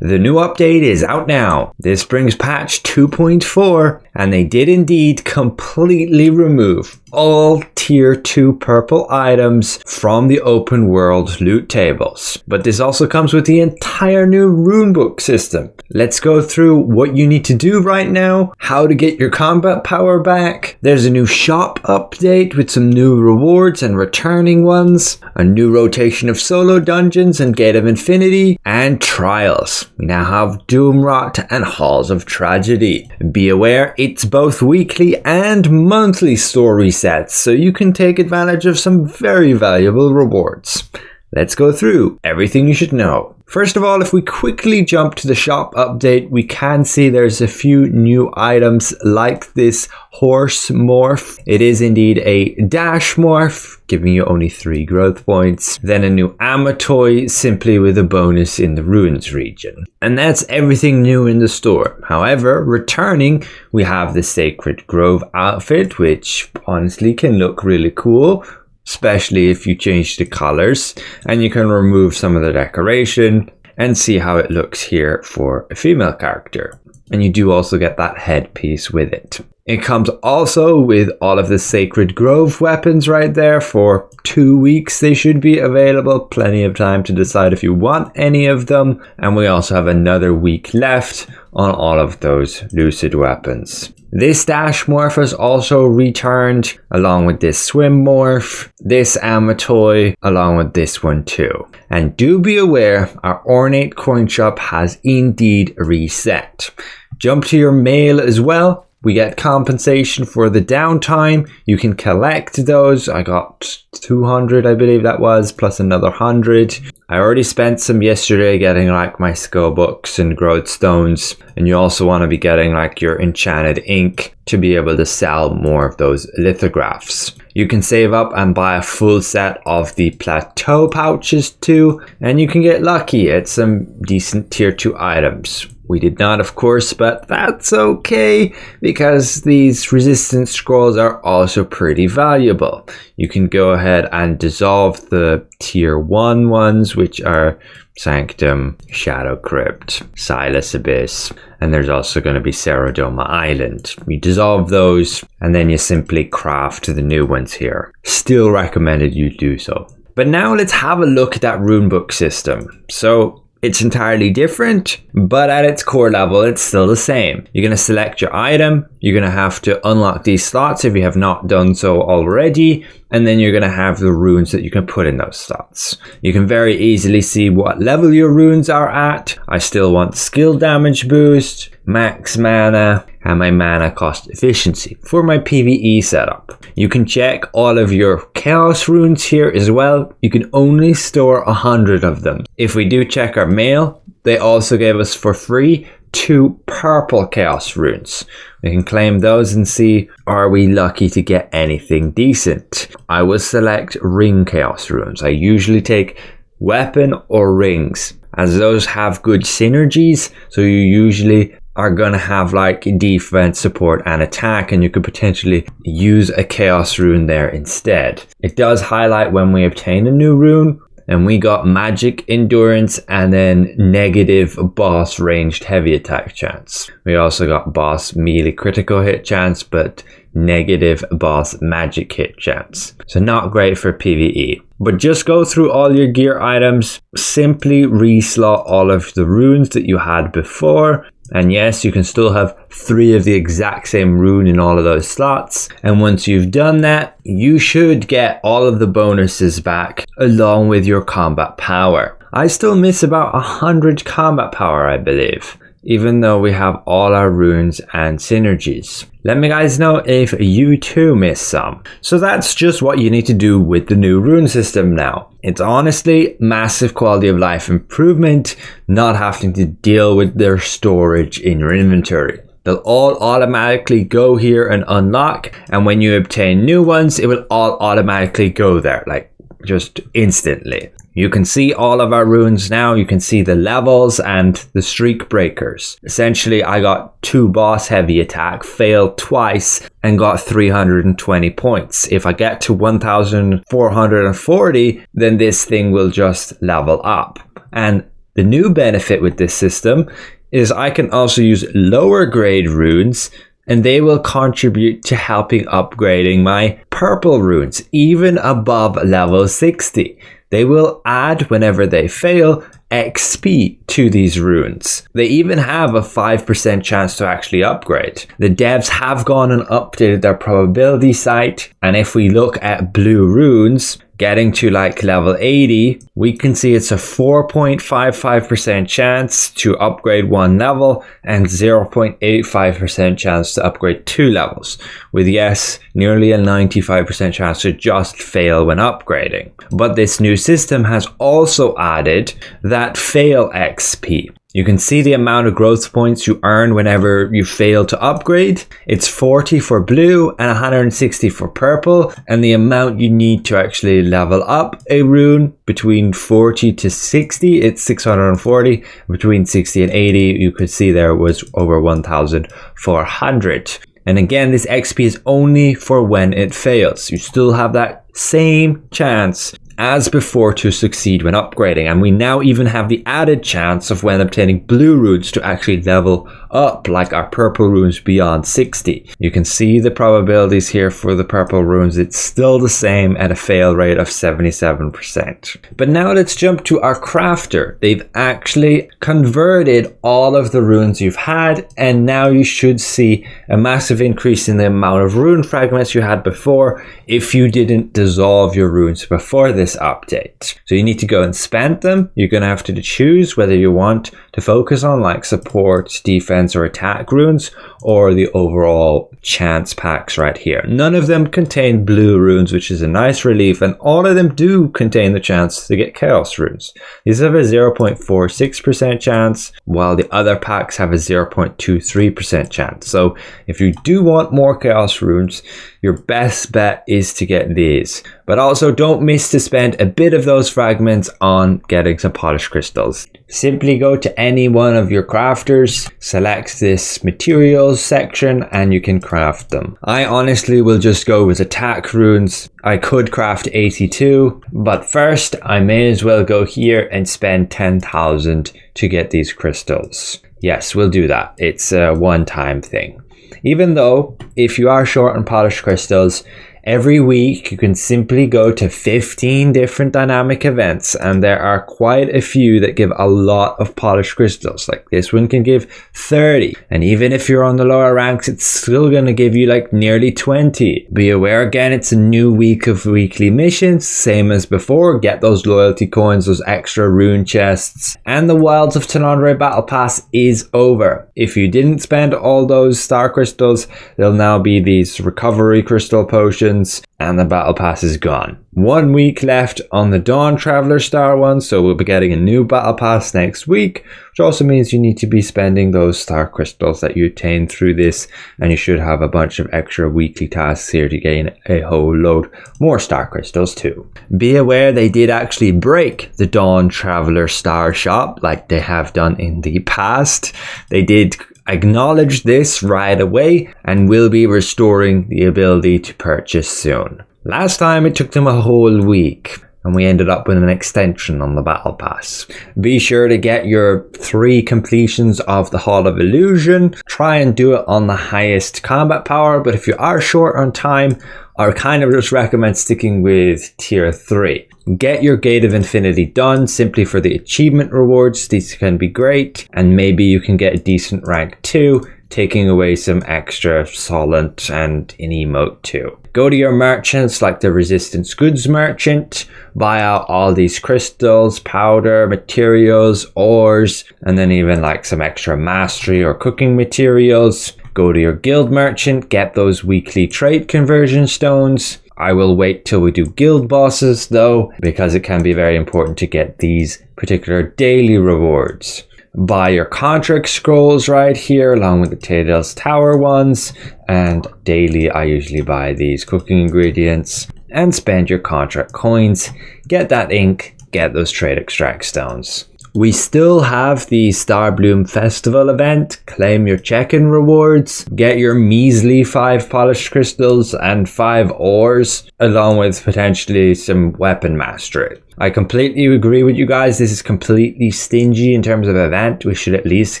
The new update is out now. This brings patch 2.4, and they did indeed completely remove all tier 2 purple items from the open world loot tables. But this also comes with the entire new Rune Book system. Let's go through what you need to do right now, how to get your combat power back. There's a new shop update with some new rewards and returning ones, a new rotation of solo dungeons and Gate of Infinity, and trials. We now have Doomrot and Halls of Tragedy. Be aware, it's both weekly and monthly story sets, so you can take advantage of some very valuable rewards. Let's go through everything you should know. First of all, if we quickly jump to the shop update, we can see there's a few new items like this horse morph. It is indeed a dash morph, giving you only 3 growth points. Then a new Amatoy, simply with a bonus in the ruins region. And that's everything new in the store. However, returning, we have the Sacred Grove outfit, which honestly can look really cool, especially if you change the colors, and you can remove some of the decoration and see how it looks here for a female character. And you do also get that headpiece with it. It comes also with all of the Sacred Grove weapons right there. For 2 weeks they should be available, plenty of time to decide if you want any of them. And we also have another week left on all of those lucid weapons. This dash morph has also returned, along with this swim morph, this Amatoy, along with this one too. And do be aware, our Ornate coin shop has indeed reset. Jump to your mail as well. We get compensation for the downtime. You can collect those. I got 200, I believe that was, plus another 100. I already spent some yesterday getting like my skill books and growth stones. And you also want to be getting like your enchanted ink to be able to sell more of those lithographs. You can save up and buy a full set of the plateau pouches too. And you can get lucky at some decent tier 2 items. We did not, of course, but that's okay, because these resistance scrolls are also pretty valuable. You can go ahead and dissolve the tier 1 ones, which are Sanctum, Shadow Crypt, Silas Abyss, and there's also going to be Cerodoma Island. You dissolve those, and then you simply craft the new ones here. Still recommended you do so. But now let's have a look at that Rune Book system. So it's entirely different, but at its core level, it's still the same. You're going to select your item. You're going to have to unlock these slots if you have not done so already. And then you're going to have the runes that you can put in those slots. You can very easily see what level your runes are at. I still want skill damage boost, max mana, and my mana cost efficiency for my PvE setup. You can check all of your chaos runes here as well. You can only store 100 of them. If we do check our mail, they also gave us for free 2 purple chaos runes. We can claim those and see, are we lucky to get anything decent? I will select ring chaos runes. I usually take weapon or rings, as those have good synergies, so you usually are gonna have like defense, support, and attack, and you could potentially use a chaos rune there instead. It does highlight when we obtain a new rune, and we got magic endurance and then negative boss ranged heavy attack chance. We also got boss melee critical hit chance, but negative boss magic hit chance. So not great for PvE. But just go through all your gear items, simply reslot all of the runes that you had before. And yes, you can still have 3 of the exact same rune in all of those slots. And once you've done that, you should get all of the bonuses back along with your combat power. I still miss about 100 combat power, I believe, even though we have all our runes and synergies. Let me guys know if you too miss some. So that's just what you need to do with the new rune system now. It's honestly massive quality of life improvement, not having to deal with their storage in your inventory. They'll all automatically go here and unlock, and when you obtain new ones, it will all automatically go there, like just instantly. You can see all of our runes now. You can see the levels and the streak breakers. Essentially, I got 2 boss heavy attack, failed twice, and got 320 points. If I get to 1440, then this thing will just level up. And The new benefit with this system is I can also use lower grade runes, and they will contribute to helping upgrading my purple runes, even above level 60. They will add, whenever they fail, XP to these runes. They even have a 5% chance to actually upgrade. The devs have gone and updated their probability site, and if we look at blue runes, getting to like level 80, we can see it's a 4.55% chance to upgrade 1 level and 0.85% chance to upgrade 2 levels, with yes, nearly a 95% chance to just fail when upgrading. But this new system has also added that fail XP. You can see the amount of growth points you earn whenever you fail to upgrade. It's 40 for blue and 160 for purple, and the amount you need to actually level up a rune between 40 to 60, it's 640. Between 60 and 80, you could see there was over 1,400. And again, this XP is only for when it fails. You still have that same chance as before to succeed when upgrading, and we now even have the added chance of when obtaining blue runes to actually level up like our purple runes beyond 60. You can see the probabilities here for the purple runes. It's still the same at a fail rate of 77%. But now let's jump to our crafter. They've actually converted all of the runes you've had, and now you should see a massive increase in the amount of rune fragments you had before if you didn't dissolve your runes before this update. So you need to go and spend them. You're going to have to choose whether you want to focus on like support, defense, or attack runes, or the overall chance packs right here. None of them contain blue runes, which is a nice relief, and all of them do contain the chance to get chaos runes. These have a 0.46% chance, while the other packs have a 0.23% chance. So if you do want more chaos runes, your best bet is to get these. But also don't miss to spend a bit of those fragments on getting some polished crystals. Simply go to any one of your crafters, select this materials section, and you can craft them. I honestly will just go with attack runes. I could craft 82, but first I may as well go here and spend 10,000 to get these crystals. Yes, we'll do that. It's a one-time thing. Even though, if you are short on polished crystals, every week you can simply go to 15 different dynamic events, and there are quite a few that give a lot of polished crystals. Like this one can give 30, and even if you're on the lower ranks, it's still going to give you like nearly 20. Be aware again, it's a new week of weekly missions, same as before. Get those loyalty coins, those extra rune chests, and the Wilds of Tenondre Battle Pass is over. If you didn't spend all those star crystals, there'll now be these recovery crystal potions, and the battle pass is gone. 1 week left on the Dawn Traveler Star one, so we'll be getting a new battle pass next week, which also means you need to be spending those star crystals that you obtain through this, and you should have a bunch of extra weekly tasks here to gain a whole load more star crystals too. Be aware they did actually break the Dawn Traveler Star shop like they have done in the past. They did acknowledge this right away and will be restoring the ability to purchase soon. Last time it took them a whole week, and we ended up with an extension on the battle pass. Be sure to get your 3 completions of the Hall of Illusion. Try and do it on the highest combat power, but if you are short on time, I kind of just recommend sticking with tier 3. Get your Gate of Infinity done simply for the achievement rewards. These can be great, and maybe you can get a decent rank 2, taking away some extra Solent and an emote too. Go to your merchants like the Resistance Goods merchant, buy out all these crystals, powder, materials, ores, and then even like some extra mastery or cooking materials. Go to your guild merchant, get those weekly trait conversion stones. I will wait till we do guild bosses though, because it can be very important to get these particular daily rewards. Buy your contract scrolls right here along with the Taydale's Tower ones, and daily I usually buy these cooking ingredients, and spend your contract coins, get that ink, get those trade extract stones. we still have the Starbloom Festival event. Claim your check-in rewards, get your measly 5 polished crystals and 5 ores, along with potentially some weapon mastery. I completely agree with you guys. This is completely stingy in terms of event. We should at least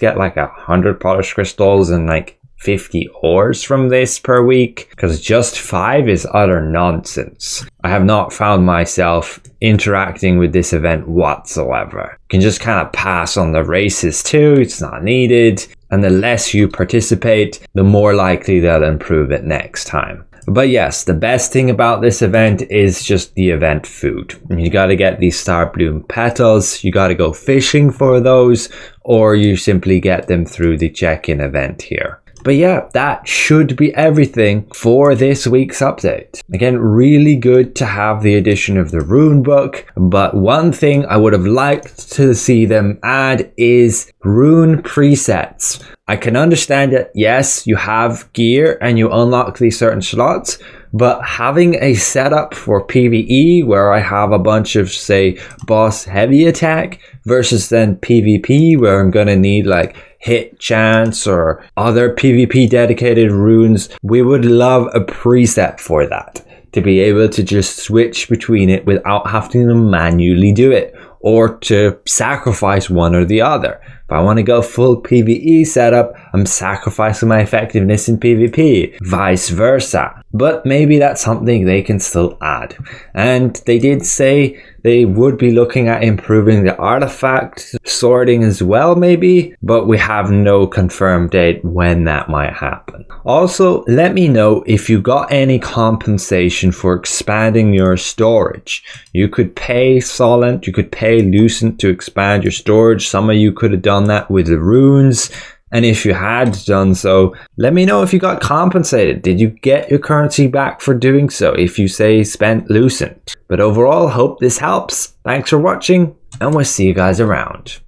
get like 100 polished crystals and like 50 ores from this per week, because just 5 is utter nonsense. I have not found myself interacting with this event whatsoever. You can just kind of pass on the races too, it's not needed, and the less you participate, the more likely they'll improve it next time. But yes, the best thing about this event is just the event food. You gotta get these Starbloom petals, you gotta go fishing for those, or you simply get them through the check-in event here. But yeah, that should be everything for this week's update. Again, really good to have the addition of the Rune Book, but one thing I would have liked to see them add is Rune Presets. I can understand that, yes, you have gear and you unlock these certain slots, but having a setup for PvE where I have a bunch of, say, boss heavy attack versus then PvP where I'm gonna need like hit chance or other PvP dedicated runes, we would love a preset for that, to be able to just switch between it without having to manually do it or to sacrifice one or the other. If I want to go full PvE setup, I'm sacrificing my effectiveness in PvP, vice versa. But maybe that's something they can still add. And they did say they would be looking at improving the artifact sorting as well, maybe, but we have no confirmed date when that might happen. Also, let me know if you got any compensation for expanding your storage. You could pay Solent, you could pay Lucent to expand your storage. Some of you could have done that with the runes. And if you had done so, let me know if you got compensated. Did you get your currency back for doing so if you say spent Lucent? But overall, hope this helps. Thanks for watching, and we'll see you guys around.